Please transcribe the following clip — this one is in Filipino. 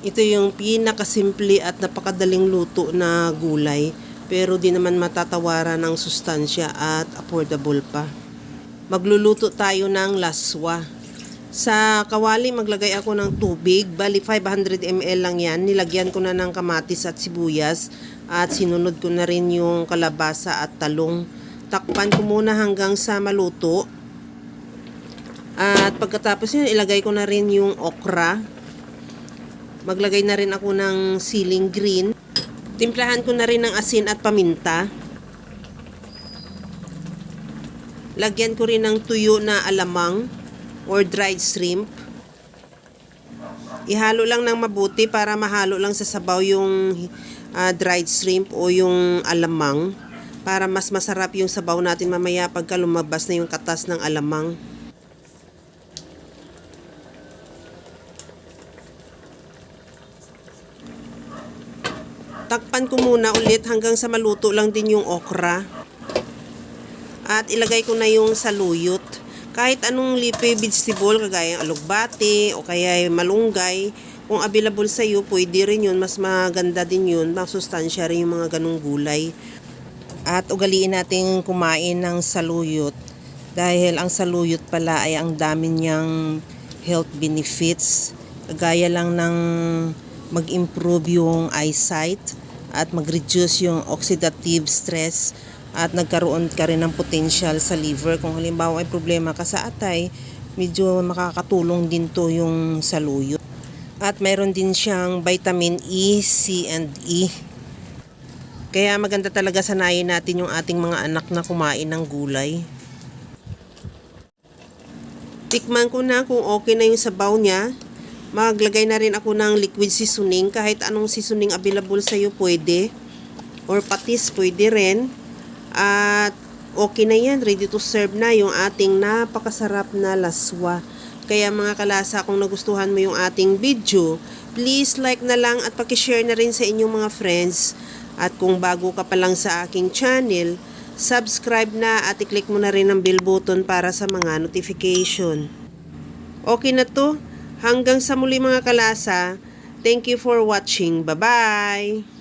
Ito yung pinakasimple at napakadaling luto na gulay, pero di naman matatawaran ng sustansya at affordable pa. Magluluto tayo ng laswa. Sa kawali maglagay ako ng tubig, bali 500 ml lang yan. Nilagyan ko na ng kamatis at sibuyas at sinunod ko na rin yung kalabasa at talong. Takpan ko muna hanggang sa maluto. At pagkatapos yun, ilagay ko na rin yung okra. Maglagay na rin ako ng siling green. Timplahan ko na rin ng asin at paminta. Lagyan ko rin ng tuyo na alamang or dried shrimp. Ihalo lang ng mabuti para mahalo lang sa sabaw yung dried shrimp o yung alamang, para mas masarap yung sabaw natin mamaya pagka lumabas na yung katas ng alamang. Takpan ko muna ulit hanggang sa maluto lang din yung okra. At ilagay ko na yung saluyot. Kahit anong leafy vegetable, kagaya ng alugbate o kaya malunggay, kung available sa iyo, pwede rin yun. Mas maganda din yun. Masustansya rin yung mga ganung gulay. At ugaliin natin kumain ng saluyot. Dahil ang saluyot pala ay ang dami niyang health benefits. Kagaya lang ng mag-improve yung eyesight at mag-reduce yung oxidative stress at nagkaroon ka rin ng potential sa liver. Kung halimbawa ay problema ka sa atay, medyo makakatulong din to yung saluyot. At mayroon din siyang vitamin E, C, and E. Kaya maganda talaga sanayin natin yung ating mga anak na kumain ng gulay. Tikman ko na kung okay na yung sabaw niya. Maglagay na rin ako ng liquid seasoning. Kahit anong seasoning available sa iyo pwede. Or patis pwede rin. At okay na yan. Ready to serve na yung ating napakasarap na laswa. Kaya mga kalasa, kung nagustuhan mo yung ating video, please like na lang at pakishare na rin sa inyong mga friends. At kung bago ka pa lang sa aking channel, subscribe na at i-click mo na rin ang bell button para sa mga notification. Okay na to. Hanggang sa muli mga kalasa. Thank you for watching. Bye-bye!